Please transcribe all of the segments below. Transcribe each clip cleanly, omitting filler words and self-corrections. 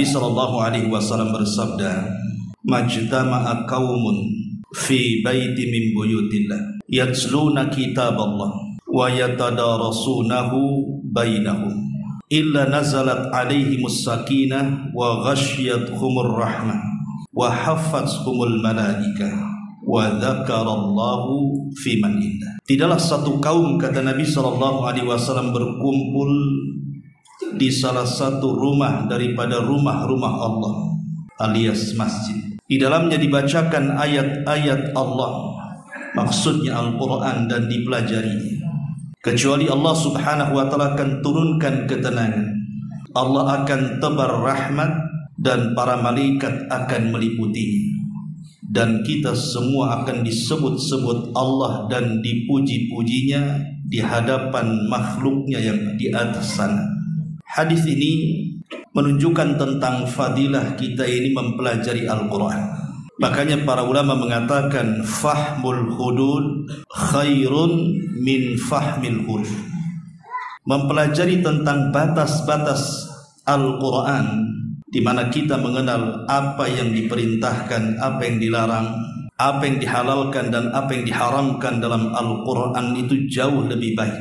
Nabi SAW bersabda, "Majtama'a qaumun fi baiti min buyutillah yatluna kitaballah wa yatadarasunahu bainahum illa nazalat alaihimus sakinah wa ghasyiyatuhumur rahmah wa haffathumul malaikah wa dzakarallahu fi man indah." Tidaklah satu kaum, kata Nabi SAW, berkumpul di salah satu rumah daripada rumah-rumah Allah alias masjid. Di dalamnya dibacakan ayat-ayat Allah, maksudnya Al-Quran, dan dipelajarinya. Kecuali Allah Subhanahu wa ta'ala akan turunkan ketenangan, Allah akan tebar rahmat, dan para malaikat akan meliputinya. Dan kita semua akan disebut-sebut Allah dan dipuji-pujinya di hadapan makhluknya yang di atas sana. Hadis ini menunjukkan tentang fadilah kita ini mempelajari Al-Quran. Makanya para ulama mengatakan fahmul hudud khairun min fahmil huruf. Mempelajari tentang batas-batas Al-Quran, di mana kita mengenal apa yang diperintahkan, apa yang dilarang, apa yang dihalalkan dan apa yang diharamkan dalam Al-Quran, itu jauh lebih baik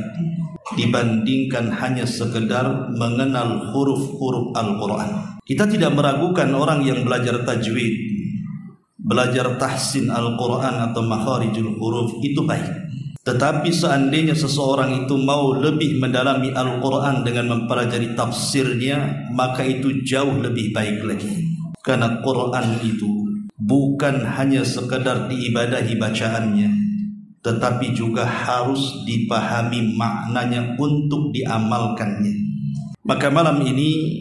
dibandingkan hanya sekedar mengenal huruf-huruf Al-Quran. Kita tidak meragukan orang yang belajar tajwid, belajar tahsin Al-Quran atau makharijul huruf, itu baik. Tetapi seandainya seseorang itu mau lebih mendalami Al-Quran dengan mempelajari tafsirnya, maka itu jauh lebih baik lagi. Karena Quran itu bukan hanya sekedar diibadahi bacaannya, tetapi juga harus dipahami maknanya untuk diamalkannya. Maka malam ini,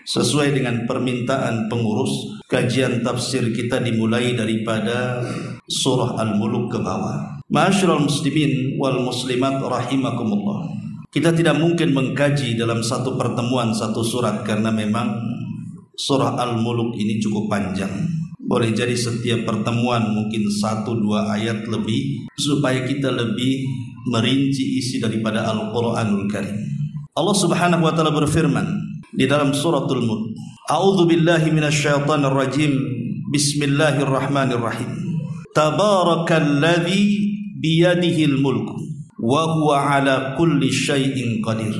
sesuai dengan permintaan pengurus, kajian tafsir kita dimulai daripada surah Al-Muluk ke bawah. Ma'asyiral muslimin wal muslimat rahimakumullah. Kita tidak mungkin mengkaji dalam satu pertemuan satu surat, karena memang surah Al-Muluk ini cukup panjang. Boleh jadi setiap pertemuan mungkin 1-2 ayat lebih, supaya kita lebih merinci isi daripada Al-Quranul Karim. Allah Subhanahu wa ta'ala berfirman di dalam suratul Mulk, "A'udzu billahi minasyaitonir rajim. Bismillahirrahmanirrahim. Tabarakalladzi biyadihil mulku wa huwa ala kulli syai'in qadir.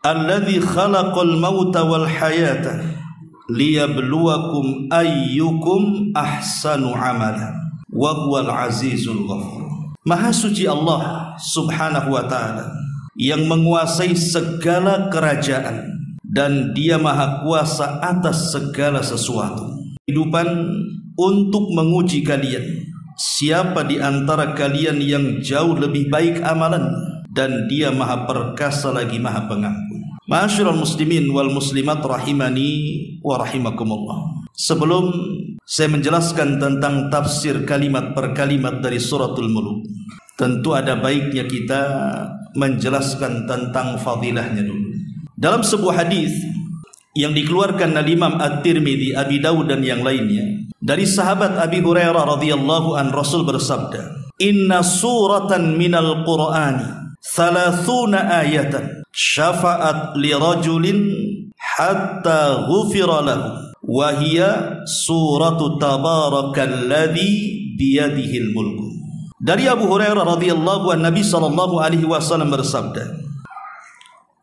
Alladzi khalaqal mauta wal hayata liyabluwakum ayyukum ahsanu amala wa huwal azizul ghafur." Maha suci Allah Subhanahu wa ta'ala yang menguasai segala kerajaan, dan Dia maha kuasa atas segala sesuatu. Kehidupan untuk menguji kalian, siapa di antara kalian yang jauh lebih baik amalannya, dan Dia maha perkasa lagi maha pengampun. Ma'asyiral muslimin wal muslimat rahimani wa rahimakumullah. Sebelum saya menjelaskan tentang tafsir kalimat per kalimat dari suratul Mulk, tentu ada baiknya kita menjelaskan tentang fadilahnya dulu. Dalam sebuah hadis yang dikeluarkan oleh Imam At-Tirmidzi, Abi Dawud dan yang lainnya, dari sahabat Abi Hurairah radhiyallahu an, Rasul bersabda, "Inna suratan minal Qur'ani 30 ayatan syafa'at li rajulin hatta ghufira lahu wa hiya suratu tabarakalladzi biyadihil mulku." Dari Abu Hurairah radhiyallahu an, Nabi sallallahu alaihi wasallam bersabda,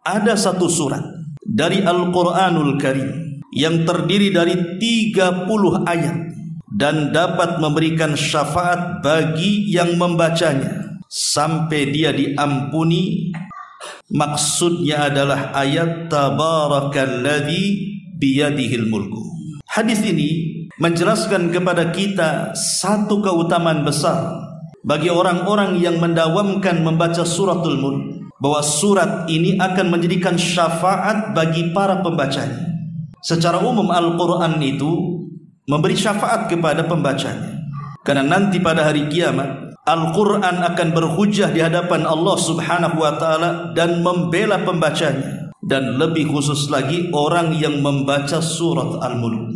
ada satu surat dari Al-Quranul Karim yang terdiri dari 30 ayat dan dapat memberikan syafaat bagi yang membacanya sampai dia diampuni. Maksudnya adalah ayat Tabarakalladzi biyadihil mulku. Hadis ini menjelaskan kepada kita satu keutamaan besar bagi orang-orang yang mendawamkan membaca suratul Mulk, bahwa surat ini akan menjadikan syafaat bagi para pembacanya. Secara umum Al-Quran itu memberi syafaat kepada pembacanya, karena nanti pada hari kiamat Al-Quran akan berhujjah di hadapan Allah Subhanahu wa ta'ala dan membela pembacanya, dan lebih khusus lagi orang yang membaca surat Al-Mulk.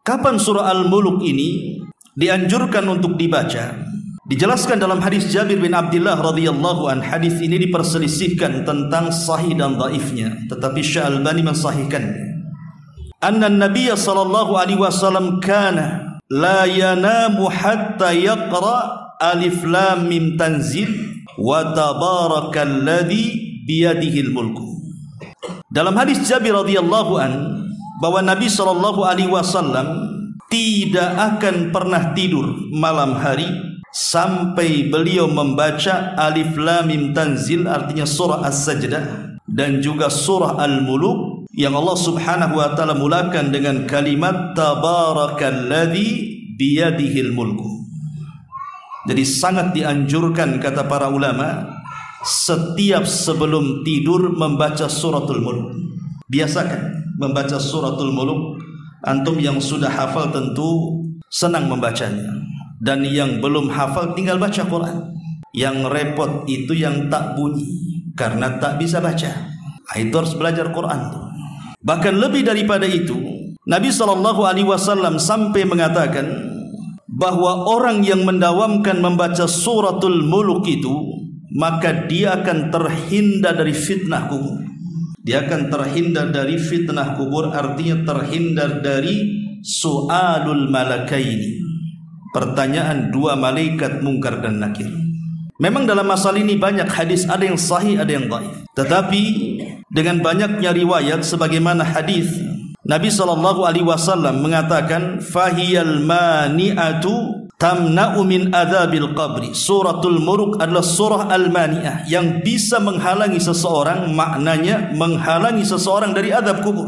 Kapan surah Al-Mulk ini dianjurkan untuk dibaca? Dijelaskan dalam hadis Jabir bin Abdullah radhiyallahu an. Hadis ini diperselisihkan tentang sahih dan dhaifnya, tetapi Syekh Albani mensahihkannya. anna an-nabiy sallallahu alaihi wasallam kana la yanamu hatta yaqra alif lam mim tanzil wa tabarakalladzi biyadihil mulku. Dalam hadis Jabir radhiyallahu an bahwa Nabi sallallahu alaihi wasallam tidak akan pernah tidur malam hari sampai beliau membaca alif lam mim tanzil, artinya surah as-sajdah, dan juga surah al-muluk yang Allah subhanahu wa ta'ala mulakan dengan kalimat tabarakalladzi biyadihil mulku. Jadi sangat dianjurkan, kata para ulama, setiap sebelum tidur membaca suratul muluk. Biasakan membaca suratul muluk. Antum yang sudah hafal tentu senang membacanya, dan yang belum hafal tinggal baca Quran. Yang repot itu yang tak bunyi karena tak bisa baca. Itu harus belajar Quran tuh. Bahkan lebih daripada itu, Nabi SAW sampai mengatakan bahwa orang yang mendawamkan membaca suratul muluk itu, maka dia akan terhindar dari fitnah kubur. Dia akan terhindar dari fitnah kubur, artinya terhindar dari su'alul malakaini, pertanyaan dua malaikat mungkar dan nakir. Memang dalam masalah ini banyak hadis, ada yang sahih, ada yang dhaif. Tetapi dengan banyaknya riwayat, sebagaimana hadis Nabi SAW mengatakan, fahiyal mani'atu tamna'u min adzabil qabri. Suratul muluk adalah surah al-mani'ah yang bisa menghalangi seseorang, maknanya menghalangi seseorang dari azab kubur.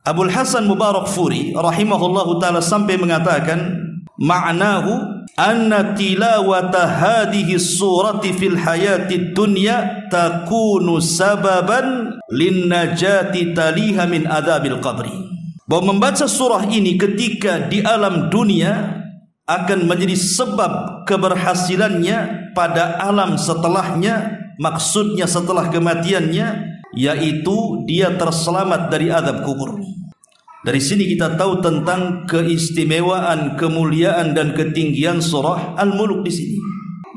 Abul Hasan Mubarakfuri rahimahullahu ta'ala sampai mengatakan, ma'nahu anna tilawata hadhihi surati fil hayati dunya takunu sababan lin najati taliha min adzabil qabri. Bahwa membaca surah ini ketika di alam dunia akan menjadi sebab keberhasilannya pada alam setelahnya, maksudnya setelah kematiannya, yaitu dia terselamat dari azab kubur. Dari sini kita tahu tentang keistimewaan, kemuliaan dan ketinggian surah Al-Muluk di sini.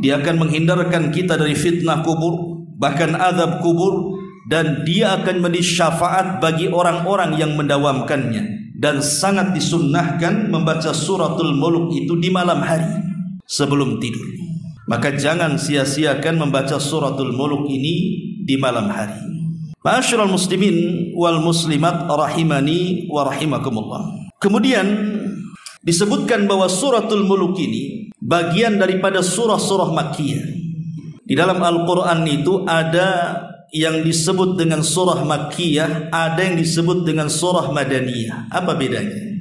Dia akan menghindarkan kita dari fitnah kubur, bahkan azab kubur, dan dia akan menjadi syafaat bagi orang-orang yang mendawamkannya. Dan sangat disunnahkan membaca suratul muluk itu di malam hari sebelum tidur. Maka jangan sia-siakan membaca suratul muluk ini di malam hari. Ma'asyiral muslimin wal muslimat rahimani wa rahimakumullah. Kemudian disebutkan bahwa suratul muluk ini bagian daripada surah-surah Makkiyah. Di dalam Al-Quran itu ada yang disebut dengan surah Makkiyah, ada yang disebut dengan surah Madaniyah. Apa bedanya?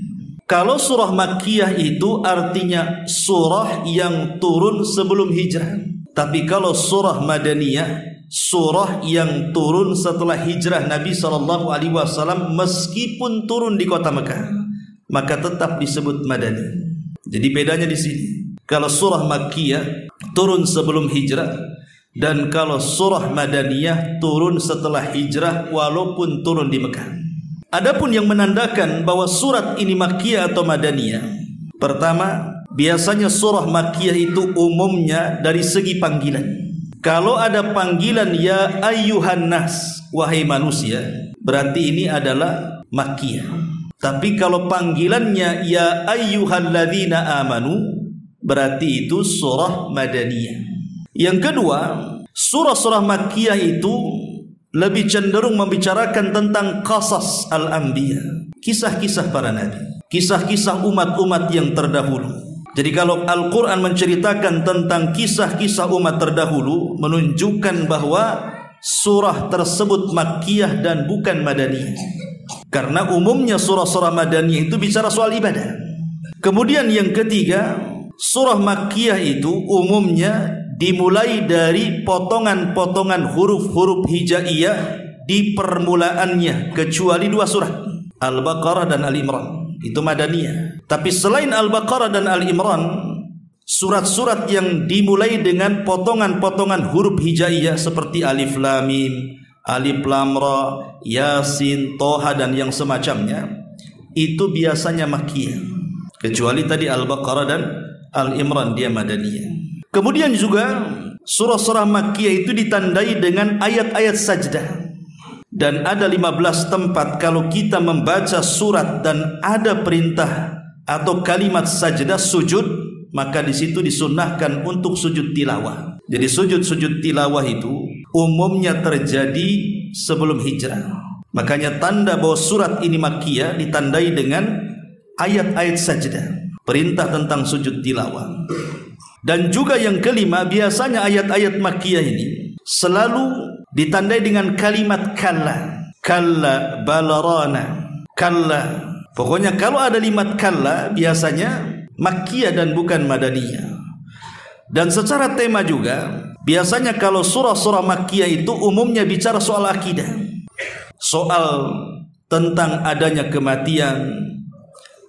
Kalau surah Makkiyah itu artinya surah yang turun sebelum hijrah. Tapi kalau surah Madaniyah, surah yang turun setelah hijrah Nabi SAW, meskipun turun di kota Mekah, maka tetap disebut Madani. Jadi bedanya di sini. Kalau surah Makkiyah turun sebelum hijrah, dan kalau surah Madaniyah turun setelah hijrah walaupun turun di Mekah. Adapun yang menandakan bahwa surat ini Makkiyah atau Madaniyah, pertama, biasanya surah Makkiyah itu umumnya dari segi panggilan. Kalau ada panggilan ya ayyuhan nas, wahai manusia, berarti ini adalah Makkiyah. Tapi kalau panggilannya ya ayyuhalladzina amanu, berarti itu surah Madaniyah. Yang kedua, surah-surah Makkiyah itu lebih cenderung membicarakan tentang qasas al-anbiya, kisah-kisah para nabi, kisah-kisah umat-umat yang terdahulu. Jadi kalau Al-Quran menceritakan tentang kisah-kisah umat terdahulu, menunjukkan bahwa surah tersebut Makkiyah dan bukan Madaniyah. Karena umumnya surah-surah Madaniyah itu bicara soal ibadah. Kemudian yang ketiga, surah Makkiyah itu umumnya dimulai dari potongan-potongan huruf-huruf hijaiyah di permulaannya, kecuali dua surah, Al-Baqarah dan Al-Imran. Itu Madaniyah. Tapi selain Al-Baqarah dan Al-Imran, surat-surat yang dimulai dengan potongan-potongan huruf hijaiyah seperti Alif Lam Mim, Alif Lam Ra, Yasin, Toha dan yang semacamnya, itu biasanya Makkiyah. Kecuali tadi Al-Baqarah dan Al-Imran, dia Madaniyah. Kemudian juga surah-surah Makkiyah itu ditandai dengan ayat-ayat sajdah. Dan ada 15 tempat kalau kita membaca surat dan ada perintah atau kalimat sajdah sujud, maka di situ disunnahkan untuk sujud tilawah. Jadi sujud tilawah itu umumnya terjadi sebelum hijrah. Makanya tanda bahwa surat ini makkiyah ditandai dengan ayat-ayat sajdah, perintah tentang sujud tilawah. Dan juga yang kelima, biasanya ayat-ayat makkiyah ini selalu ditandai dengan kalimat kalla, kalla balarana, kalla. Pokoknya kalau ada kalimat kalla biasanya makkiyah dan bukan madaniyah. Dan secara tema juga biasanya kalau surah-surah makkiyah itu umumnya bicara soal akidah, soal tentang adanya kematian,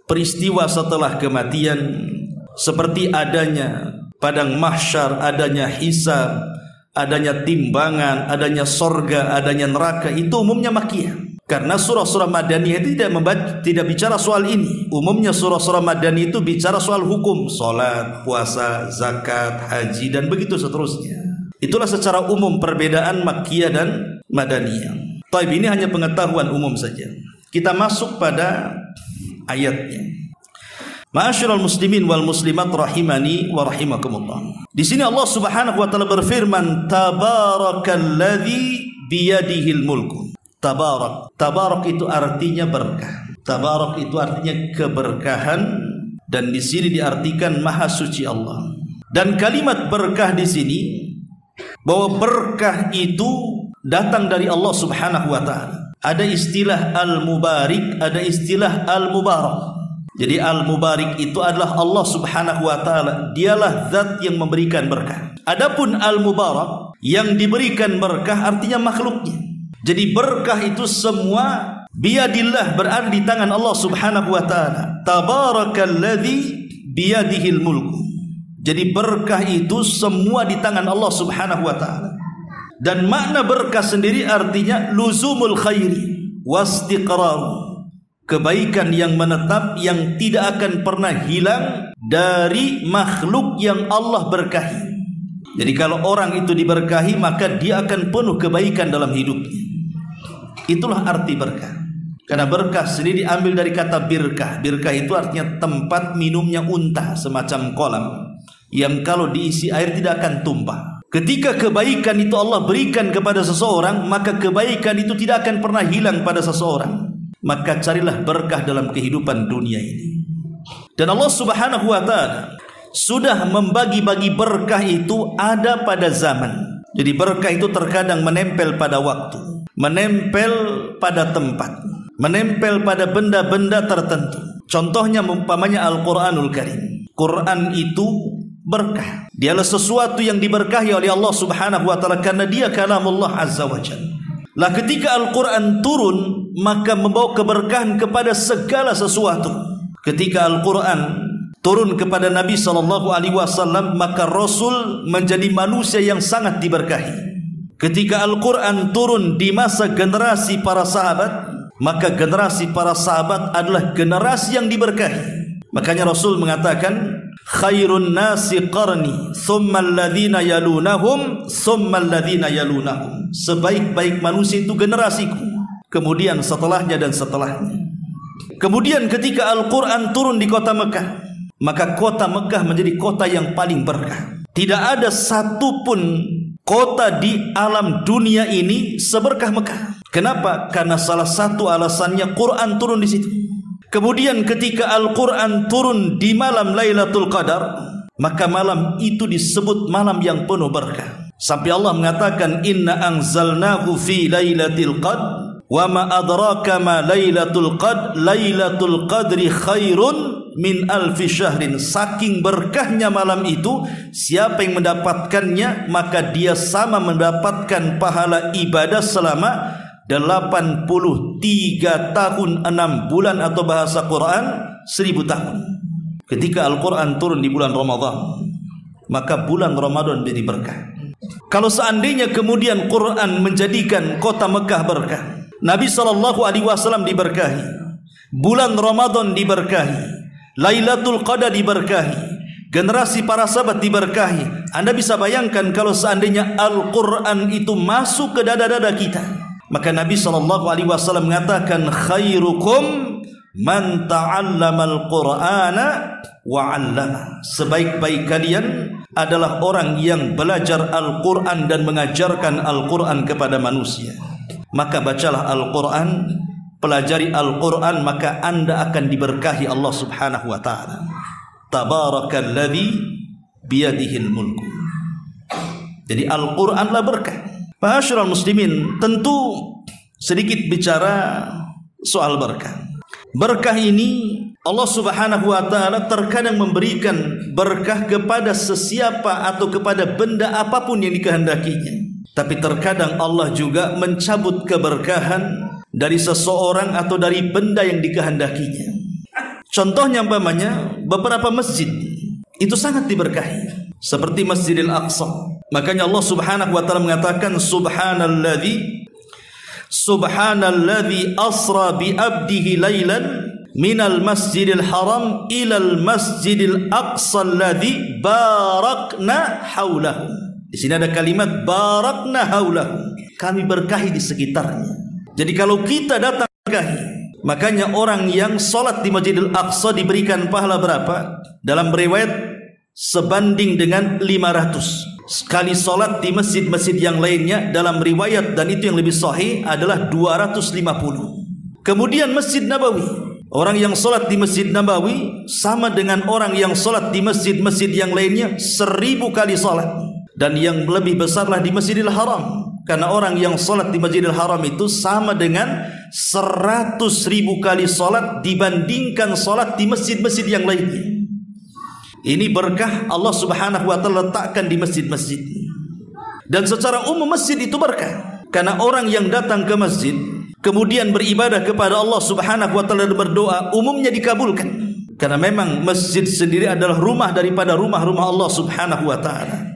peristiwa setelah kematian, seperti adanya padang mahsyar, adanya hisab, adanya timbangan, adanya sorga, adanya neraka. Itu umumnya makkiyah. Karena surah-surah madaniyah itu tidak bicara soal ini. Umumnya surah-surah madaniyah itu bicara soal hukum, salat, puasa, zakat, haji, dan begitu seterusnya. Itulah secara umum perbedaan makkiyah dan madaniyah. Taib, ini hanya pengetahuan umum saja. Kita masuk pada ayatnya. Ma'asyiral muslimin wal muslimat rahimani wa rahimakumullah. Di sini Allah Subhanahu wa taala berfirman, tabarakalladzi biyadihil mulku. Tabarak itu artinya berkah. Tabarak itu artinya keberkahan, dan di sini diartikan maha suci Allah. Dan kalimat berkah di sini, bahwa berkah itu datang dari Allah Subhanahu wa taala. Ada istilah al-mubarik, ada istilah al-mubarak. Jadi al-mubarik itu adalah Allah Subhanahu wa taala. Dialah zat yang memberikan berkah. Adapun al-mubarak, yang diberikan berkah artinya makhluknya. Jadi berkah itu semua biyadillah, berada di tangan Allah Subhanahu wa taala. Tabarakalladzi biyadihil mulku. Jadi berkah itu semua di tangan Allah Subhanahu wa taala. Dan makna berkah sendiri artinya luzumul khairi wastiqrar. Kebaikan yang menetap, yang tidak akan pernah hilang dari makhluk yang Allah berkahi. Jadi kalau orang itu diberkahi, maka dia akan penuh kebaikan dalam hidupnya. Itulah arti berkah. Karena berkah sendiri diambil dari kata birkah. Birkah itu artinya tempat minumnya unta, semacam kolam yang kalau diisi air tidak akan tumpah. Ketika kebaikan itu Allah berikan kepada seseorang, maka kebaikan itu tidak akan pernah hilang pada seseorang. Maka carilah berkah dalam kehidupan dunia ini. Dan Allah Subhanahu wa taala sudah membagi-bagi berkah itu ada pada zaman. Jadi berkah itu terkadang menempel pada waktu, menempel pada tempat, menempel pada benda-benda tertentu. Contohnya umpamanya Al-Qur'anul Karim. Quran itu berkah. Dialah sesuatu yang diberkahi oleh Allah Subhanahu wa taala karena dia kalamullah azza wa jalla. Lah ketika Al-Quran turun, maka membawa keberkahan kepada segala sesuatu. Ketika Al-Quran turun kepada Nabi SAW, maka Rasul menjadi manusia yang sangat diberkahi. Ketika Al-Quran turun di masa generasi para sahabat, maka generasi para sahabat adalah generasi yang diberkahi. Makanya Rasul mengatakan, khairun nasi qarni, thumma alladhina yalunahum, thumma alladhina yalunahum. Sebaik-baik manusia itu generasiku, kemudian setelahnya dan setelahnya. Kemudian ketika Al-Quran turun di kota Mekah, maka kota Mekah menjadi kota yang paling berkah. Tidak ada satupun kota di alam dunia ini seberkah Mekah. Kenapa? Karena salah satu alasannya Quran turun di situ. Kemudian ketika Al-Quran turun di malam Lailatul Qadar, maka malam itu disebut malam yang penuh berkah. Sampai Allah mengatakan, inna anzalnahu fi lailatul qad wa ma adraka ma lailatul qad, lailatul qadri khairun min alfi syahrin. Saking berkahnya malam itu, siapa yang mendapatkannya maka dia sama mendapatkan pahala ibadah selama 83 tahun 6 bulan, atau bahasa Quran 1000 tahun. Ketika Al-Quran turun di bulan Ramadan, maka bulan Ramadan menjadi berkah. Kalau seandainya kemudian Quran menjadikan kota Mekah berkah, Nabi SAW diberkahi, bulan Ramadan diberkahi, Lailatul Qadar diberkahi, generasi para sahabat diberkahi. Anda bisa bayangkan kalau seandainya Al-Quran itu masuk ke dada-dada kita, Maka Nabi SAW mengatakan, khairukum man ta'allamal Qur'ana wa 'allama. Sebaik-baik kalian adalah orang yang belajar Al-Qur'an dan mengajarkan Al-Qur'an kepada manusia. Maka bacalah Al-Qur'an, pelajari Al-Qur'an, maka Anda akan diberkahi Allah Subhanahu wa taala. Tabarakalladzi biyadihil mulku. Jadi Al-Qur'anlah berkah. Ma'asyiral muslimin, tentu sedikit bicara soal berkah. Berkah ini Allah Subhanahu wa taala terkadang memberikan berkah kepada sesiapa atau kepada benda apapun yang dikehendakinya. Tapi terkadang Allah juga mencabut keberkahan dari seseorang atau dari benda yang dikehendakinya. Contohnya umpamanya beberapa masjid itu sangat diberkahi, seperti Masjidil Aqsa. Makanya Allah Subhanahu wa taala mengatakan, Subhanalladzi asra bi abdihi lailan minal masjidil haram ilal masjidil aqsa alladzi barakna haulahu. Di sini ada kalimat barakna haulahu. Kami berkahi di sekitarnya. Jadi kalau kita datang berkahi, makanya orang yang sholat di Masjidil Aqsa diberikan pahala berapa? Dalam riwayat sebanding dengan 500. Sekali sholat di masjid-masjid yang lainnya, dalam riwayat, dan itu yang lebih sahih, adalah 250. Kemudian Masjid Nabawi, orang yang sholat di Masjid Nabawi sama dengan orang yang sholat di masjid-masjid yang lainnya 1000 kali sholat. Dan yang lebih besarlah di Masjidil Haram, karena orang yang sholat di Masjidil Haram itu sama dengan 100.000 kali sholat dibandingkan sholat di masjid-masjid yang lainnya. Ini berkah Allah Subhanahu wa taala letakkan di masjid-masjid. Dan secara umum masjid itu berkah, karena orang yang datang ke masjid kemudian beribadah kepada Allah Subhanahu wa taala dan berdoa, umumnya dikabulkan. Karena memang masjid sendiri adalah rumah daripada rumah-rumah Allah Subhanahu wa taala.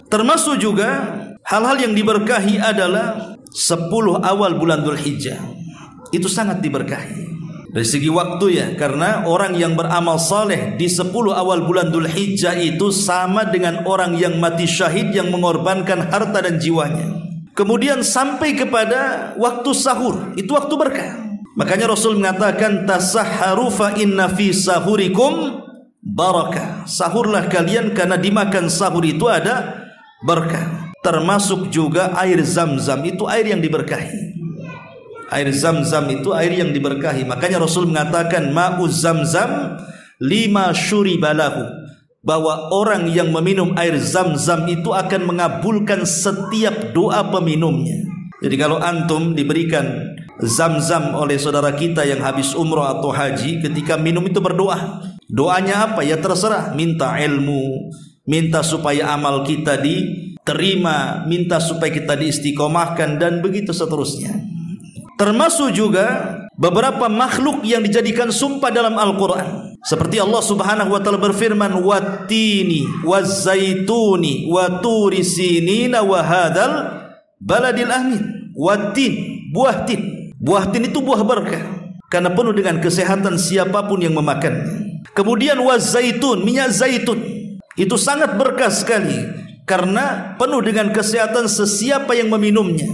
Termasuk juga hal-hal yang diberkahi adalah 10 awal bulan Dzulhijjah. Itu sangat diberkahi dari segi waktu ya, karena orang yang beramal saleh di 10 awal bulan Dzulhijjah itu sama dengan orang yang mati syahid yang mengorbankan harta dan jiwanya. Kemudian sampai kepada waktu sahur, itu waktu berkah. Makanya Rasul mengatakan, tasahharu fa inna fi sahurikum barakah. Sahurlah kalian karena dimakan sahur itu ada berkah. Termasuk juga air Zam-Zam, itu air yang diberkahi. Air Zam-Zam itu air yang diberkahi. Makanya Rasul mengatakan, ma'u Zam-Zam lima syuribalahu, bahwa orang yang meminum air Zam-Zam itu akan mengabulkan setiap doa peminumnya. Jadi kalau antum diberikan Zam-Zam oleh saudara kita yang habis umrah atau haji, ketika minum itu berdoa. Doanya apa? Ya terserah, minta ilmu, minta supaya amal kita diterima, minta supaya kita diistiqomahkan, dan begitu seterusnya. Termasuk juga beberapa makhluk yang dijadikan sumpah dalam Al-Quran, seperti Allah Subhanahu wa taala berfirman, wattini wazzaituni wa turi sinina wa hadzal baladil amin. Wattin, buah tin. Buah tin itu buah berkah, karena penuh dengan kesehatan siapapun yang memakannya. Kemudian wazzaitun, minyak zaitun, itu sangat berkah sekali karena penuh dengan kesehatan sesiapa yang meminumnya.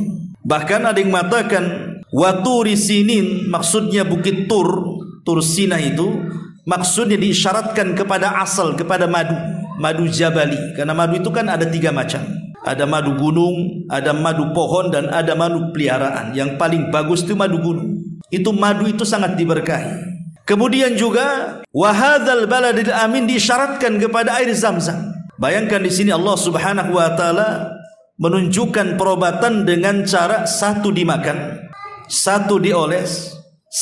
Bahkan ada yang mengatakan waturi sinin, maksudnya bukit Tur Sina itu maksudnya diisyaratkan kepada asal, kepada madu jabali. Karena madu itu kan ada 3 macam. Ada madu gunung, ada madu pohon, dan ada madu peliharaan. Yang paling bagus itu madu gunung. Itu madu itu sangat diberkahi. Kemudian juga wahadzal baladil amin, diisyaratkan kepada air Zam-Zam. Bayangkan di sini Allah Subhanahu wa taala menunjukkan perobatan dengan cara 1 dimakan, 1 dioles,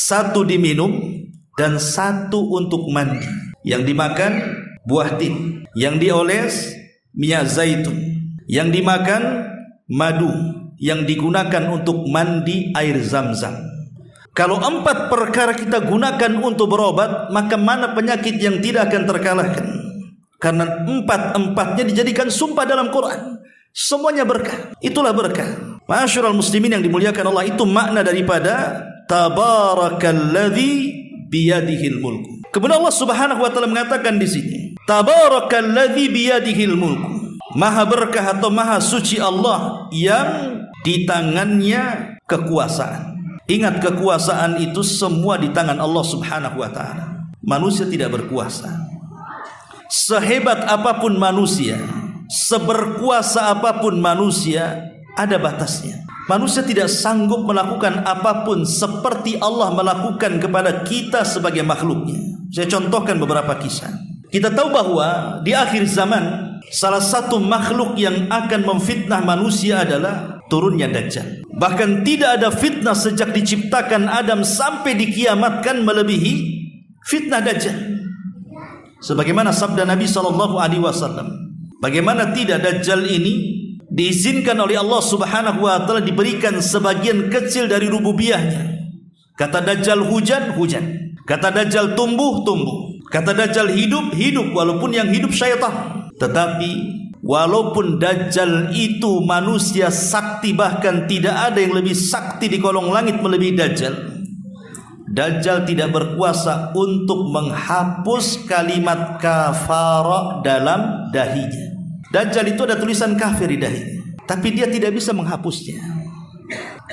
1 diminum, dan 1 untuk mandi. Yang dimakan buah tin, yang dioles minyak zaitun, yang dimakan madu, yang digunakan untuk mandi air Zam-Zam. Kalau 4 perkara kita gunakan untuk berobat, maka mana penyakit yang tidak akan terkalahkan? Karena 4-empatnya dijadikan sumpah dalam Quran. Semuanya berkah. Itulah berkah. Ma'asyiral muslimin yang dimuliakan Allah, itu makna daripada tabarakalladzi biyadihil mulku. Kemudian Allah Subhanahu wa taala mengatakan di sini, tabarakalladzi biyadihil mulku. Maha berkah atau maha suci Allah yang di tangannya kekuasaan. Ingat, kekuasaan itu semua di tangan Allah Subhanahu wa taala. Manusia tidak berkuasa. Sehebat apapun manusia, seberkuasa apapun manusia, ada batasnya. Manusia tidak sanggup melakukan apapun seperti Allah melakukan kepada kita sebagai makhluknya. Saya contohkan beberapa kisah. Kita tahu bahwa di akhir zaman salah satu makhluk yang akan memfitnah manusia adalah turunnya Dajjal. Bahkan tidak ada fitnah sejak diciptakan Adam sampai dikiamatkan melebihi fitnah Dajjal. Sebagaimana sabda Nabi SAW, bagaimana tidak Dajjal ini diizinkan oleh Allah Subhanahu wa taala diberikan sebagian kecil dari rububiyahnya. Kata Dajjal hujan, hujan. Kata Dajjal tumbuh, tumbuh. Kata Dajjal hidup, hidup, walaupun yang hidup syaitan. Tetapi walaupun Dajjal itu manusia sakti, bahkan tidak ada yang lebih sakti di kolong langit melebihi Dajjal, Dajjal tidak berkuasa untuk menghapus kalimat kafara dalam dahinya. Dajjal itu ada tulisan kafir di dahinya, tapi dia tidak bisa menghapusnya.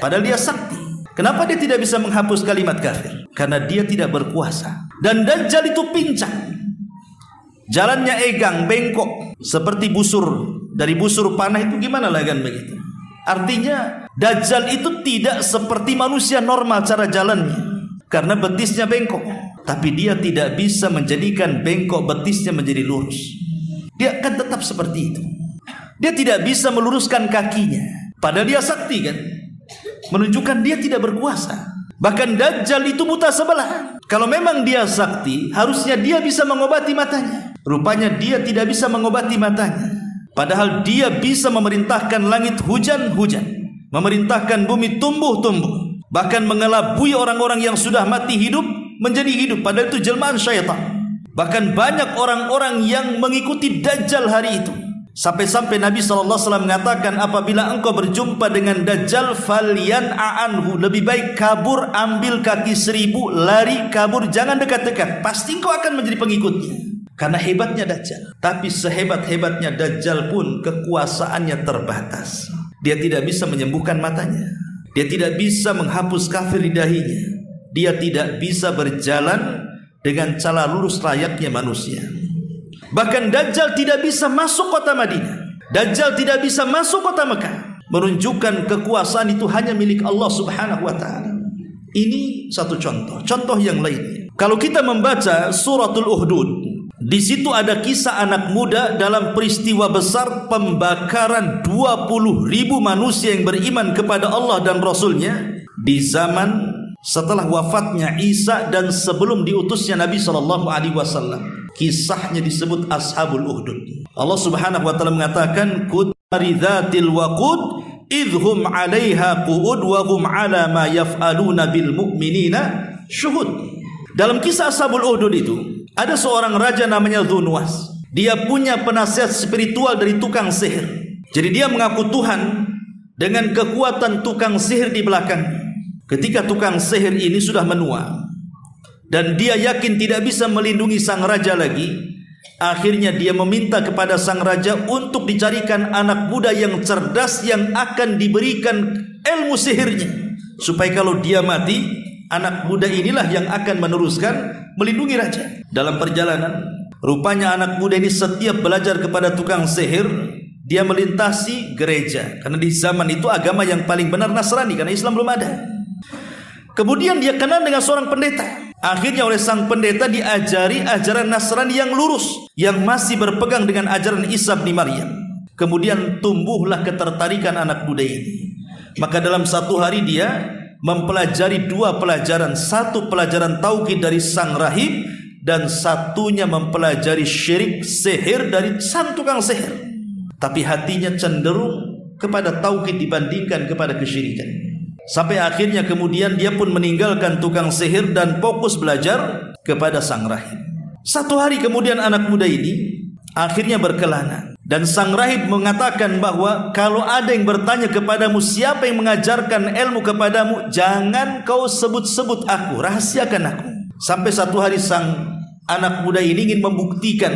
Padahal dia sakti. Kenapa dia tidak bisa menghapus kalimat kafir? Karena dia tidak berkuasa. Dan Dajjal itu pincang. Jalannya egang, bengkok, seperti busur. Dari busur panah itu gimana lah kan begitu. Artinya Dajjal itu tidak seperti manusia normal cara jalannya, karena betisnya bengkok. Tapi dia tidak bisa menjadikan bengkok betisnya menjadi lurus. Dia akan tetap seperti itu. Dia tidak bisa meluruskan kakinya, padahal dia sakti kan, menunjukkan dia tidak berkuasa. Bahkan Dajjal itu buta sebelah. Kalau memang dia sakti, harusnya dia bisa mengobati matanya. Rupanya dia tidak bisa mengobati matanya. Padahal dia bisa memerintahkan langit hujan-hujan, memerintahkan bumi tumbuh-tumbuh, bahkan mengelabui orang-orang yang sudah mati hidup menjadi hidup. Padahal itu jelmaan syaitan. Bahkan banyak orang-orang yang mengikuti Dajjal hari itu. Sampai-sampai Nabi SAW mengatakan, apabila engkau berjumpa dengan Dajjal, falyan'a anhu, lebih baik kabur, ambil kaki 1000, lari, kabur, jangan dekat-dekat. Pasti engkau akan menjadi pengikutnya. Karena hebatnya Dajjal. Tapi sehebat-hebatnya Dajjal pun kekuasaannya terbatas. Dia tidak bisa menyembuhkan matanya. Dia tidak bisa menghapus kafir di dahinya. Dia tidak bisa berjalan dengan cara lurus layaknya manusia. Bahkan Dajjal tidak bisa masuk kota Madinah. Dajjal tidak bisa masuk kota Mekah. Menunjukkan kekuasaan itu hanya milik Allah Subhanahu wa taala. Ini satu contoh. Contoh yang lainnya, kalau kita membaca suratul Uhdud, di situ ada kisah anak muda dalam peristiwa besar pembakaran 20.000 manusia yang beriman kepada Allah dan Rasulnya di zaman setelah wafatnya Isa dan sebelum diutusnya Nabi SAW. Kisahnya disebut Ashabul Uhdud. Allah Subhanahu wa taala mengatakan, "Qudridzatil waqud idhum 'alaiha qu'ud wa hum 'ala ma yaf'aluna bil mu'minina syuhud." Dalam kisah Ashabul Uhdud itu ada seorang raja namanya Dzunwas. Dia punya penasihat spiritual dari tukang sihir. Jadi dia mengaku Tuhan dengan kekuatan tukang sihir di belakangnya. Ketika tukang sihir ini sudah menua dan dia yakin tidak bisa melindungi sang raja lagi, akhirnya dia meminta kepada sang raja untuk dicarikan anak muda yang cerdas yang akan diberikan ilmu sihirnya, supaya kalau dia mati, anak muda inilah yang akan meneruskan melindungi raja. Dalam perjalanan, rupanya anak muda ini setiap belajar kepada tukang sihir, dia melintasi gereja, karena di zaman itu agama yang paling benar Nasrani, karena Islam belum ada. Kemudian dia kenal dengan seorang pendeta. Akhirnya oleh sang pendeta diajari ajaran Nasrani yang lurus, yang masih berpegang dengan ajaran Isa bin Maryam. Kemudian tumbuhlah ketertarikan anak muda ini. Maka dalam satu hari dia mempelajari 2 pelajaran. Satu pelajaran tauhid dari sang rahib, dan satunya mempelajari syirik, sihir dari sang tukang sihir. Tapi hatinya cenderung kepada tauhid dibandingkan kepada kesyirikan. Sampai akhirnya kemudian dia pun meninggalkan tukang sihir dan fokus belajar kepada sang rahib. Satu hari kemudian anak muda ini akhirnya berkelana, dan sang rahib mengatakan bahwa kalau ada yang bertanya kepadamu siapa yang mengajarkan ilmu kepadamu, jangan kau sebut-sebut aku, rahasiakan aku. Sampai satu hari sang anak muda ini ingin membuktikan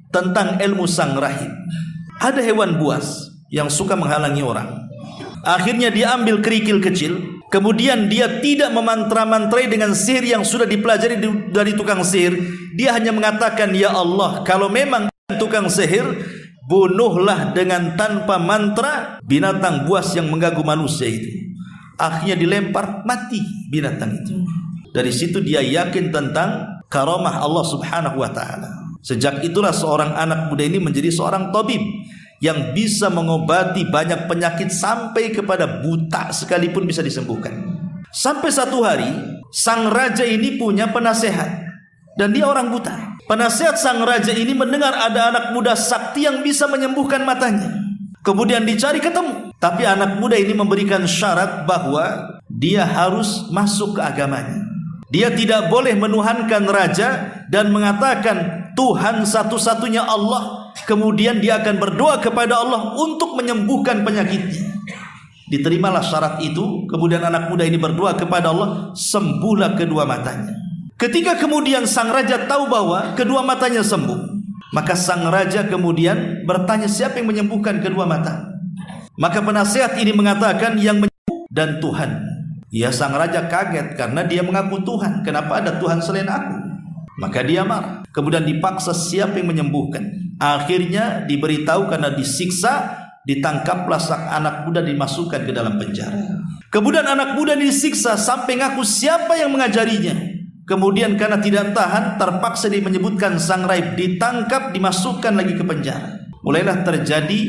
tentang ilmu sang rahib. Ada hewan buas yang suka menghalangi orang. Akhirnya dia ambil kerikil kecil, kemudian dia tidak memantra-mantrai dengan sihir yang sudah dipelajari dari tukang sihir. Dia hanya mengatakan, ya Allah, kalau memang tukang sihir, bunuhlah dengan tanpa mantra binatang buas yang mengganggu manusia itu. Akhirnya dilempar, mati binatang itu. Dari situ dia yakin tentang karamah Allah Subhanahu wa ta'ala. Sejak itulah seorang anak muda ini menjadi seorang tabib yang bisa mengobati banyak penyakit sampai kepada buta sekalipun bisa disembuhkan. Sampai satu hari sang raja ini punya penasehat dan dia orang buta. Penasehat sang raja ini mendengar ada anak muda sakti yang bisa menyembuhkan matanya. Kemudian dicari ketemu, tapi anak muda ini memberikan syarat bahwa dia harus masuk ke agamanya. Dia tidak boleh menuhankan raja dan mengatakan Tuhan satu-satunya Allah. Kemudian dia akan berdoa kepada Allah untuk menyembuhkan penyakitnya. Diterimalah syarat itu. Kemudian anak muda ini berdoa kepada Allah, sembuhlah kedua matanya. Ketika kemudian sang raja tahu bahwa kedua matanya sembuh, maka sang raja kemudian bertanya, siapa yang menyembuhkan kedua mata? Maka penasehat ini mengatakan, yang menyembuh dan Tuhan. Ya, sang raja kaget karena dia mengaku Tuhan. Kenapa ada Tuhan selain aku? Maka dia marah. Kemudian dipaksa, siapa yang menyembuhkan? Akhirnya diberitahu karena disiksa, ditangkaplah sang anak muda, dimasukkan ke dalam penjara. Kemudian anak muda disiksa sampai ngaku siapa yang mengajarinya. Kemudian karena tidak tahan, terpaksa dia menyebutkan sang raib, ditangkap, dimasukkan lagi ke penjara. Mulailah terjadi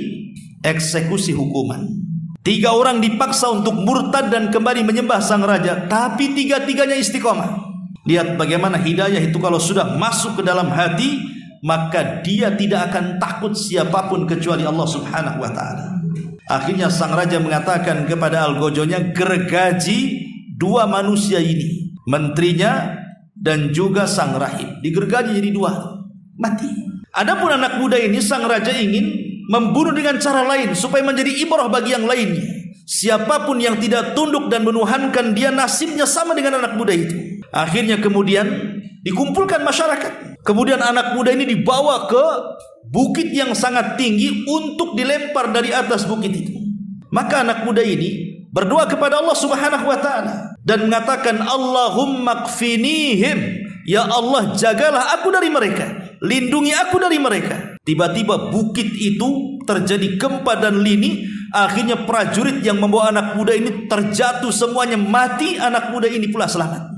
eksekusi hukuman. 3 orang dipaksa untuk murtad dan kembali menyembah sang raja, tapi 3-tiganya istiqomah. Lihat bagaimana hidayah itu kalau sudah masuk ke dalam hati, maka dia tidak akan takut siapapun kecuali Allah Subhanahu wa ta'ala. Akhirnya sang raja mengatakan kepada algojonya, gergaji 2 manusia ini, menterinya dan juga sang rahib. Digergaji jadi 2, mati. Adapun anak muda ini, sang raja ingin membunuh dengan cara lain supaya menjadi ibrah bagi yang lainnya. Siapapun yang tidak tunduk dan menuhankan dia, nasibnya sama dengan anak muda itu. Akhirnya kemudian dikumpulkan masyarakat. Kemudian anak muda ini dibawa ke bukit yang sangat tinggi untuk dilempar dari atas bukit itu. Maka anak muda ini berdoa kepada Allah Subhanahu wa ta'ala dan mengatakan, Allahumma kfinihim, ya Allah, jagalah aku dari mereka, lindungi aku dari mereka. Tiba-tiba bukit itu terjadi gempa dan lini. Akhirnya prajurit yang membawa anak muda ini terjatuh, semuanya mati. Anak muda ini pula selamat.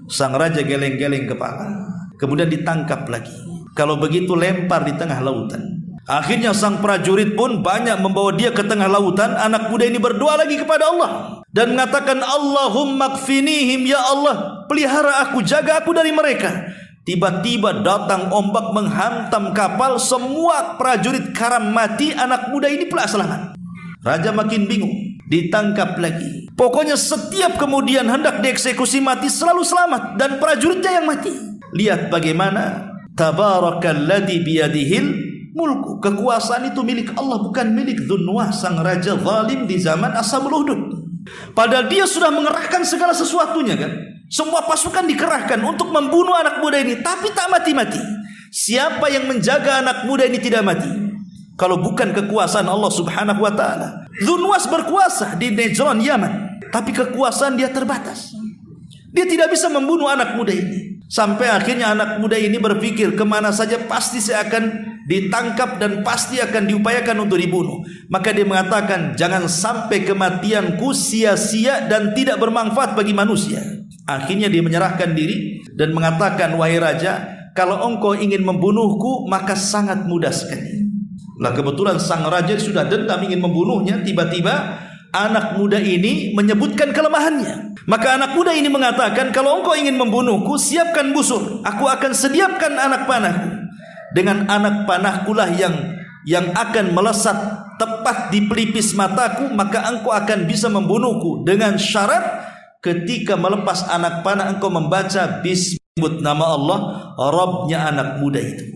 Sang raja geleng-geleng kepala, kemudian ditangkap lagi. Kalau begitu lempar di tengah lautan. Akhirnya sang prajurit pun banyak membawa dia ke tengah lautan. Anak muda ini berdoa lagi kepada Allah dan mengatakan, Allahumma kfinihim, ya Allah, pelihara aku, jaga aku dari mereka. Tiba-tiba datang ombak menghantam kapal, semua prajurit karam mati, anak muda ini pula selamat. Raja makin bingung, ditangkap lagi. Pokoknya setiap kemudian hendak dieksekusi mati, selalu selamat, dan prajuritnya yang mati. Lihat bagaimana tabarakalladzi biyadihil mulku. Kekuasaan itu milik Allah, bukan milik Dzunnuwas, sang raja zalim di zaman Ashabul Ukhdud. Padahal dia sudah mengerahkan segala sesuatunya kan. Semua pasukan dikerahkan untuk membunuh anak muda ini, tapi tak mati-mati. Siapa yang menjaga anak muda ini tidak mati kalau bukan kekuasaan Allah Subhanahu wa ta'ala? Dzunnuwas berkuasa di Najran, Yaman, tapi kekuasaan dia terbatas. Dia tidak bisa membunuh anak muda ini. Sampai akhirnya anak muda ini berpikir, kemana saja pasti saya akan ditangkap dan pasti akan diupayakan untuk dibunuh. Maka dia mengatakan, jangan sampai kematianku sia-sia dan tidak bermanfaat bagi manusia. Akhirnya dia menyerahkan diri dan mengatakan, wahai raja, kalau engkau ingin membunuhku maka sangat mudah sekali. Nah, kebetulan sang raja sudah dendam ingin membunuhnya. Tiba-tiba anak muda ini menyebutkan kelemahannya. Maka anak muda ini mengatakan, kalau engkau ingin membunuhku, siapkan busur, aku akan sediakan anak panahku. Dengan anak panahkulah yang akan melesat tepat di pelipis mataku, maka engkau akan bisa membunuhku. Dengan syarat, ketika melepas anak panah engkau membaca bismillah, nama Allah, Rabbnya anak muda itu.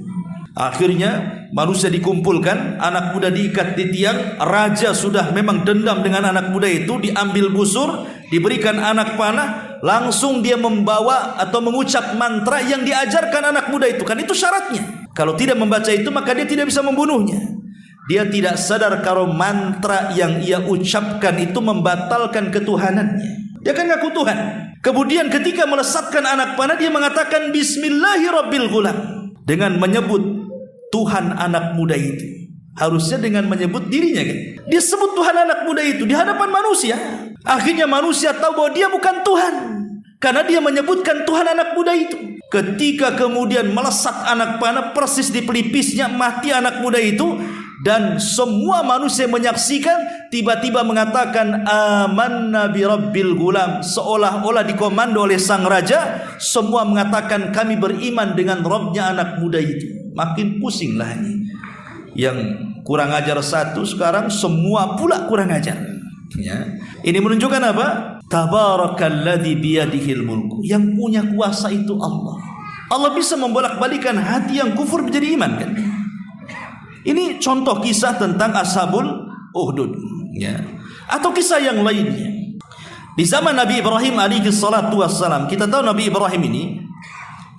Akhirnya manusia dikumpulkan, anak muda diikat di tiang. Raja sudah memang dendam dengan anak muda itu. Diambil busur, diberikan anak panah, langsung dia membawa atau mengucap mantra yang diajarkan anak muda itu. Kan itu syaratnya. Kalau tidak membaca itu maka dia tidak bisa membunuhnya. Dia tidak sadar kalau mantra yang ia ucapkan itu membatalkan ketuhanannya. Dia kan ngaku Tuhan. Kemudian ketika melesatkan anak panah, dia mengatakan Bismillahirabbil ghulam, dengan menyebut Tuhan anak muda itu. Harusnya dengan menyebut dirinya kan. Dia sebut Tuhan anak muda itu di hadapan manusia. Akhirnya manusia tahu bahwa dia bukan Tuhan, karena dia menyebutkan Tuhan anak muda itu. Ketika kemudian melesat anak panah persis di pelipisnya, mati anak muda itu. Dan semua manusia menyaksikan, tiba-tiba mengatakan amanna bi rabbil gulam, seolah-olah dikomando oleh sang raja. Semua mengatakan kami beriman dengan Rabbnya anak muda itu. Makin pusinglah ini. Yang kurang ajar satu, sekarang semua pula kurang ajar. Ya. Ini menunjukkan apa? Tabarakalladzi biyadihil mulku. Yang punya kuasa itu Allah. Allah bisa membolak-balikan hati yang kufur menjadi iman kan? Ini contoh kisah tentang Ashabul Uhdud, ya. Atau kisah yang lainnya. Di zaman Nabi Ibrahim alaihi salatu wassalam, kita tahu Nabi Ibrahim ini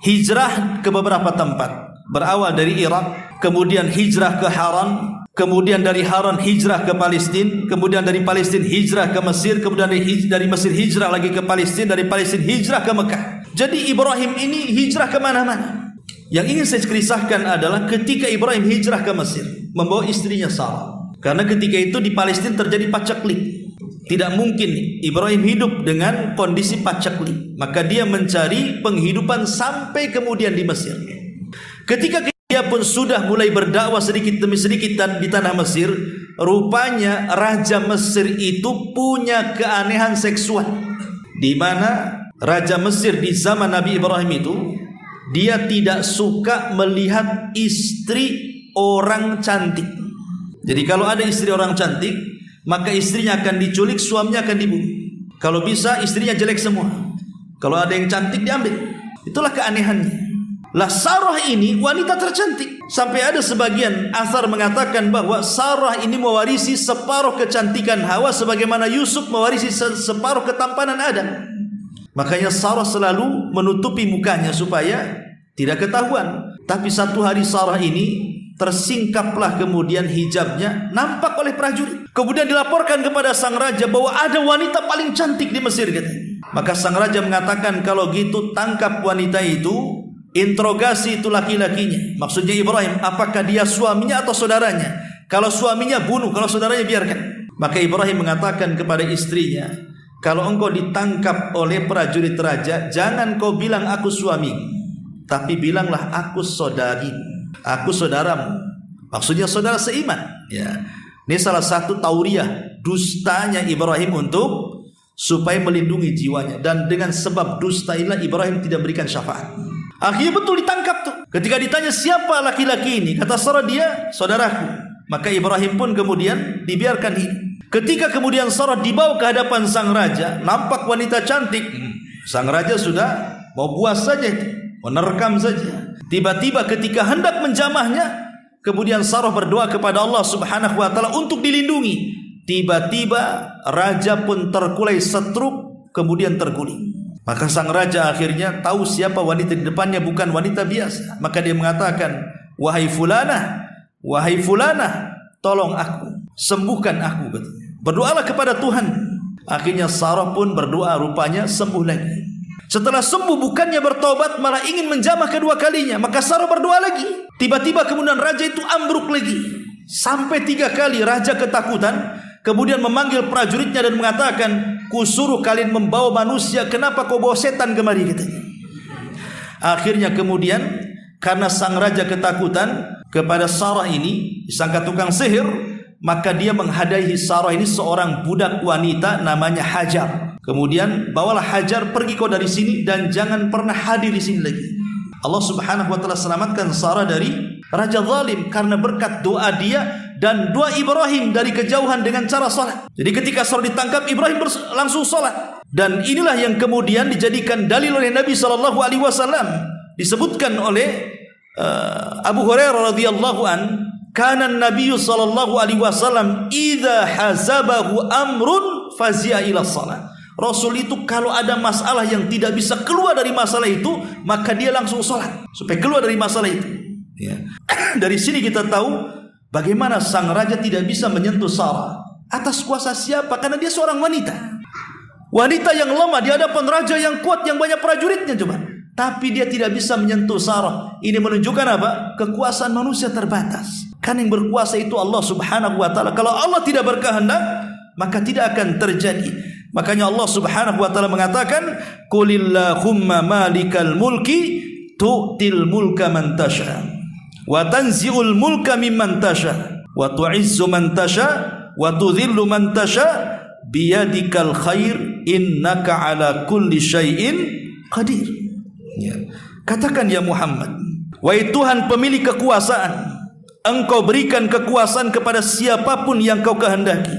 hijrah ke beberapa tempat. Berawal dari Irak, kemudian hijrah ke Haran, kemudian dari Haran hijrah ke Palestina, kemudian dari Palestina hijrah ke Mesir, kemudian dari Mesir hijrah lagi ke Palestina, dari Palestina hijrah ke Mekah. Jadi Ibrahim ini hijrah ke mana-mana. Yang ingin saya kisahkan adalah ketika Ibrahim hijrah ke Mesir, membawa istrinya Sarah. Karena ketika itu di Palestina terjadi pacaklik. Tidak mungkin Ibrahim hidup dengan kondisi pacaklik. Maka dia mencari penghidupan sampai kemudian di Mesir. Ketika dia pun sudah mulai berdakwah sedikit demi sedikit di tanah Mesir, rupanya Raja Mesir itu punya keanehan seksual. Di mana Raja Mesir di zaman Nabi Ibrahim itu, dia tidak suka melihat istri orang cantik. Jadi kalau ada istri orang cantik, maka istrinya akan diculik, suaminya akan dibunuh. Kalau bisa istrinya jelek semua. Kalau ada yang cantik diambil. Itulah keanehannya. Lah Sarah ini wanita tercantik. Sampai ada sebagian asar mengatakan bahwa Sarah ini mewarisi separuh kecantikan Hawa, sebagaimana Yusuf mewarisi separuh ketampanan Adam. Makanya Sarah selalu menutupi mukanya supaya tidak ketahuan. Tapi satu hari Sarah ini tersingkaplah kemudian hijabnya, nampak oleh prajurit. Kemudian dilaporkan kepada sang raja bahwa ada wanita paling cantik di Mesir katanya. Maka sang raja mengatakan, kalau gitu tangkap wanita itu, interogasi itu laki-lakinya. Maksudnya Ibrahim, apakah dia suaminya atau saudaranya? Kalau suaminya bunuh, kalau saudaranya biarkan. Maka Ibrahim mengatakan kepada istrinya, kalau engkau ditangkap oleh prajurit raja, jangan kau bilang aku suami, tapi bilanglah aku saudari, aku saudaramu. Maksudnya saudara seiman. Ya. Ini salah satu tauriah dustanya Ibrahim untuk supaya melindungi jiwanya. Dan dengan sebab dusta inilah Ibrahim tidak berikan syafaat. Akhirnya betul ditangkap tuh. Ketika ditanya siapa laki-laki ini, kata Sarah, dia saudaraku. Maka Ibrahim pun kemudian dibiarkan hidup. Ketika kemudian Sarah dibawa ke hadapan sang raja, nampak wanita cantik. Sang raja sudah mau buas saja itu, menerkam saja. Tiba-tiba ketika hendak menjamahnya, kemudian Sarah berdoa kepada Allah Subhanahu wa taala untuk dilindungi. Tiba-tiba raja pun terkulai stroke, kemudian terguling. Maka sang raja akhirnya tahu siapa wanita di depannya bukan wanita biasa. Maka dia mengatakan, wahai fulanah, tolong aku, sembuhkan aku. Berdoalah kepada Tuhan. Akhirnya Sarah pun berdoa, rupanya sembuh lagi. Setelah sembuh bukannya bertobat, malah ingin menjamah kedua kalinya. Maka Sarah berdoa lagi. Tiba-tiba kemudian raja itu ambruk lagi. Sampai 3 kali raja ketakutan. Kemudian memanggil prajuritnya dan mengatakan, kusuruh kalian membawa manusia, kenapa kau bawa setan kemari? Katanya. Akhirnya kemudian karena sang raja ketakutan kepada Sarah ini, disangka tukang sihir, maka dia menghadahi Sarah ini seorang budak wanita namanya Hajar. Kemudian bawalah Hajar, pergi kau dari sini dan jangan pernah hadir di sini lagi. Allah Subhanahu wa taala selamatkan Sarah dari raja zalim karena berkat doa dia dan doa Ibrahim dari kejauhan dengan cara salat. Jadi ketika Sarah ditangkap, Ibrahim langsung salat. Dan inilah yang kemudian dijadikan dalil oleh Nabi sallallahu alaihi wasallam. Disebutkan oleh Abu Hurairah radhiyallahu an, kana Nabi sallallahu alaihi wasallam idza hazabahu amrun fazia ila salat. Rasul itu kalau ada masalah yang tidak bisa keluar dari masalah itu, maka dia langsung sholat supaya keluar dari masalah itu. Ya. Dari sini kita tahu Bagaimana sang raja tidak bisa menyentuh Sarah? Atas kuasa siapa? Karena dia seorang wanita. Wanita yang lemah di hadapan raja yang kuat, yang banyak prajuritnya coba. Tapi dia tidak bisa menyentuh Sarah. Ini menunjukkan apa? Kekuasaan manusia terbatas. Kan yang berkuasa itu Allah Subhanahu wa taala. Kalau Allah tidak berkehendak, maka tidak akan terjadi. Makanya Allah Subhanahu wa taala mengatakan, "Qulillahumma malikal mulki tu'til mulka man tasha wa tanzi'ul mulka mimman tasha wa tu'izzu man tasha wa tudhillu man tasha biyadikal khair innaka ala kulli syai'in qadir." Ya. Katakan ya Muhammad, wahai Tuhan pemilik kekuasaan, Engkau berikan kekuasaan kepada siapapun yang Kau kehendaki.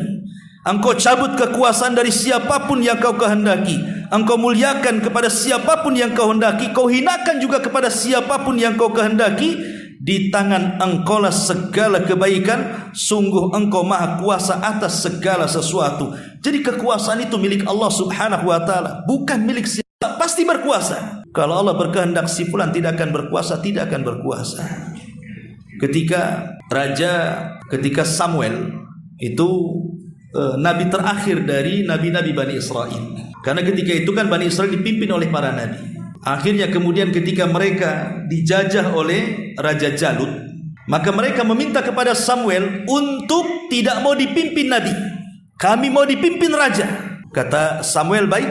Engkau cabut kekuasaan dari siapapun yang Kau kehendaki. Engkau muliakan kepada siapapun yang Kau hendaki. Kau hinakan juga kepada siapapun yang Kau kehendaki. Di tangan Engkau lah segala kebaikan. Sungguh Engkau maha kuasa atas segala sesuatu. Jadi kekuasaan itu milik Allah Subhanahu wa taala, bukan milik siapa. Pasti berkuasa. Kalau Allah berkehendak si fulan tidak akan berkuasa, tidak akan berkuasa. Ketika Samuel itu nabi terakhir dari nabi-nabi Bani Israel. Karena ketika itu kan Bani Israel dipimpin oleh para nabi. Akhirnya kemudian ketika mereka dijajah oleh Raja Jalut, maka mereka meminta kepada Samuel untuk tidak mau dipimpin nabi. Kami mau dipimpin raja. Kata Samuel, baik,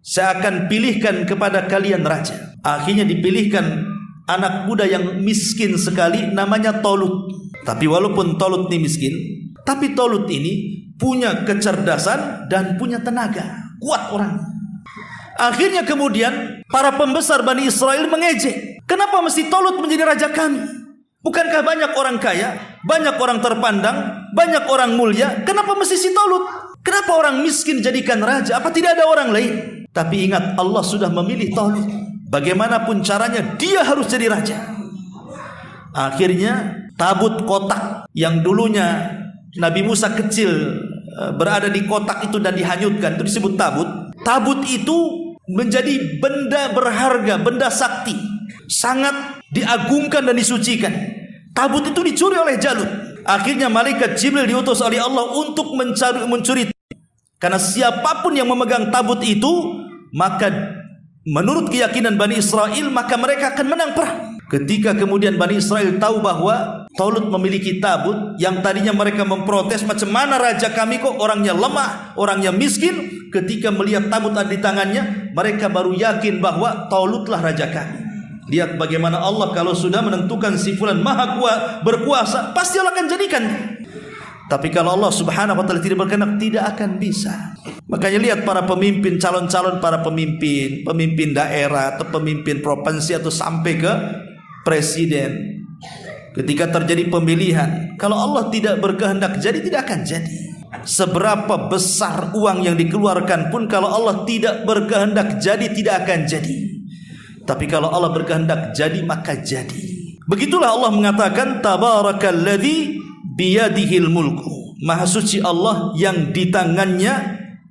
saya akan pilihkan kepada kalian raja. Akhirnya dipilihkan anak muda yang miskin sekali, namanya Tolut. Tapi walaupun Tolut ini miskin, tapi Tolut ini punya kecerdasan dan punya tenaga, kuat orang. Akhirnya kemudian para pembesar Bani Israel mengejek, kenapa mesti Tolut menjadi raja kami? Bukankah banyak orang kaya, banyak orang terpandang, banyak orang mulia? Kenapa mesti si Tolut? Kenapa orang miskin jadikan raja? Apa tidak ada orang lain? Tapi ingat, Allah sudah memilih Tolut. Bagaimanapun caranya dia harus jadi raja. Akhirnya tabut kotak yang dulunya Nabi Musa kecil berada di kotak itu dan dihanyutkan, itu disebut tabut. Tabut itu menjadi benda berharga, benda sakti, sangat diagungkan dan disucikan. Tabut itu dicuri oleh Jalut. Akhirnya malaikat Jibril diutus oleh Allah untuk mencuri. Karena siapapun yang memegang tabut itu, maka menurut keyakinan Bani Israel, maka mereka akan menang perang. Ketika kemudian Bani Israel tahu bahwa Tolut memiliki tabut, yang tadinya mereka memprotes, macam mana raja kami kok orangnya lemah, orangnya miskin. Ketika melihat tabut ada di tangannya, mereka baru yakin bahwa Tolutlah raja kami. Lihat bagaimana Allah kalau sudah menentukan si fulan maha berkuasa, pasti Allah akan jadikan. Tapi kalau Allah Subhanahu wa taala tidak berkehendak, tidak akan bisa. Makanya lihat para pemimpin, calon-calon para pemimpin daerah atau pemimpin provinsi atau sampai ke presiden. Ketika terjadi pemilihan, kalau Allah tidak berkehendak jadi, tidak akan jadi. Seberapa besar uang yang dikeluarkan pun kalau Allah tidak berkehendak jadi, tidak akan jadi. Tapi kalau Allah berkehendak jadi, maka jadi. Begitulah Allah mengatakan, Tabarakalladzi biyadihil mulku. Maha suci Allah yang di tangannya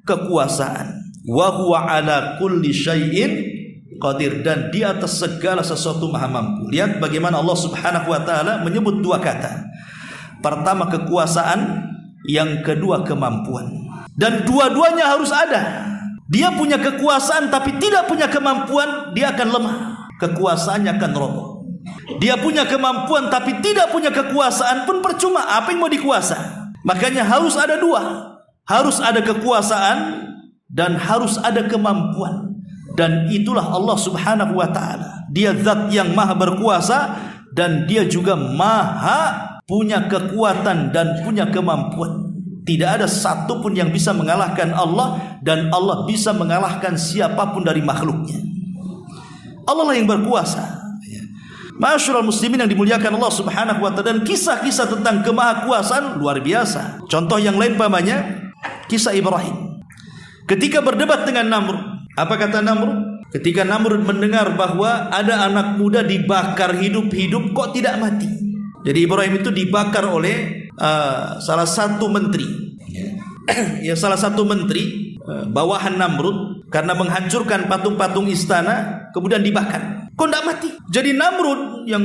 kekuasaan. Wa huwa ala kulli syai'in qadir, dan di atas segala sesuatu maha mampu. Lihat bagaimana Allah Subhanahu wa taala menyebut dua kata. Pertama kekuasaan, yang kedua kemampuan. Dan dua-duanya harus ada. Dia punya kekuasaan tapi tidak punya kemampuan, dia akan lemah. Kekuasaannya akan roboh. Dia punya kemampuan tapi tidak punya kekuasaan pun percuma. Apa yang mau dikuasa? Makanya harus ada dua. Harus ada kekuasaan dan harus ada kemampuan. Dan itulah Allah Subhanahu wa ta'ala. Dia zat yang maha berkuasa, dan dia juga maha punya kekuatan dan punya kemampuan. Tidak ada satu pun yang bisa mengalahkan Allah, dan Allah bisa mengalahkan siapapun dari makhluknya. Allah lah yang berkuasa. Ma'asyiral muslimin yang dimuliakan Allah Subhanahu wa ta'ala. Dan kisah-kisah tentang kemahakuasaan luar biasa. Contoh yang lain pamannya, kisah Ibrahim. Ketika berdebat dengan Namrud, apa kata Namrud? Ketika Namrud mendengar bahwa ada anak muda dibakar hidup-hidup kok tidak mati. Jadi Ibrahim itu dibakar oleh salah satu menteri. Ya, salah satu menteri bawahan Namrud, karena menghancurkan patung-patung istana kemudian dibakar. Kok tidak mati? Jadi Namrud yang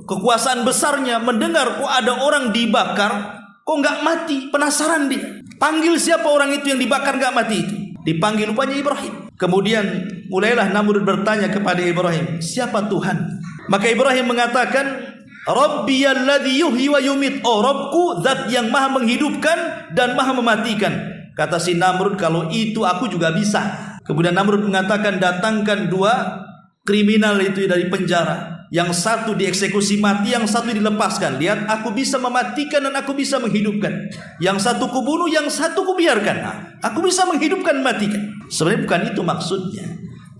kekuasaan besarnya, mendengar kok ada orang dibakar, kok nggak mati, penasaran dia. Panggil siapa orang itu yang dibakar nggak mati itu. Dipanggil rupanya Ibrahim. Kemudian mulailah Namrud bertanya kepada Ibrahim, siapa Tuhan? Maka Ibrahim mengatakan, Rabbiyalladzi yuhyi wa yumit. Oh, Rabbku zat yang maha menghidupkan dan maha mematikan. Kata si Namrud, kalau itu aku juga bisa. Kemudian Namrud mengatakan, datangkan 2 kriminal itu dari penjara. Yang satu dieksekusi mati, yang satu dilepaskan. Lihat, aku bisa mematikan dan aku bisa menghidupkan. Yang satu kubunuh, yang satu kubiarkan. Aku bisa menghidupkan, matikan. Sebenarnya bukan itu maksudnya.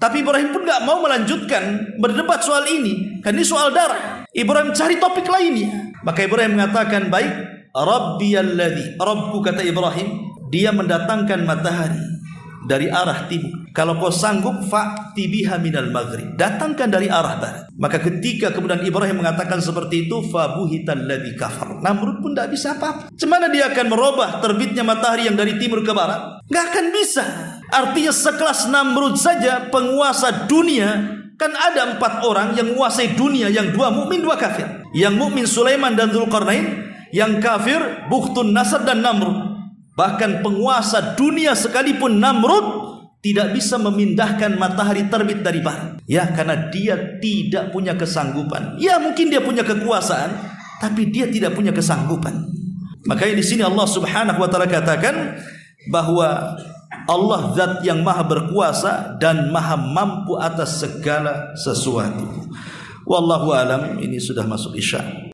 Tapi Ibrahim pun gak mau melanjutkan berdebat soal ini. Kan ini soal darah. Ibrahim cari topik lainnya. Maka Ibrahim mengatakan, baik, Rabbiyalladzi, Rabbku, kata Ibrahim, dia mendatangkan matahari dari arah timur. Kalau kau sanggup, fa'ti biha minal maghrib, datangkan dari arah barat. Maka ketika kemudian Ibrahim mengatakan seperti itu, fabuhital ladzi kafar. Namrud pun tidak bisa apa-apa. Cemana dia akan merubah terbitnya matahari yang dari timur ke barat? Nggak akan bisa. Artinya sekelas Namrud saja, penguasa dunia, kan ada 4 orang yang menguasai dunia, yang 2 mukmin 2 kafir. Yang mukmin Sulaiman dan Dzulqarnain, yang kafir Bukhtun Nasr dan Namrud. Bahkan penguasa dunia sekalipun Namrud tidak bisa memindahkan matahari terbit dari barat. Ya, karena dia tidak punya kesanggupan. Ya, mungkin dia punya kekuasaan, tapi dia tidak punya kesanggupan. Makanya di sini Allah Subhanahu wa taala katakan bahwa Allah zat yang maha berkuasa dan maha mampu atas segala sesuatu. Wallahu alam, ini sudah masuk isya.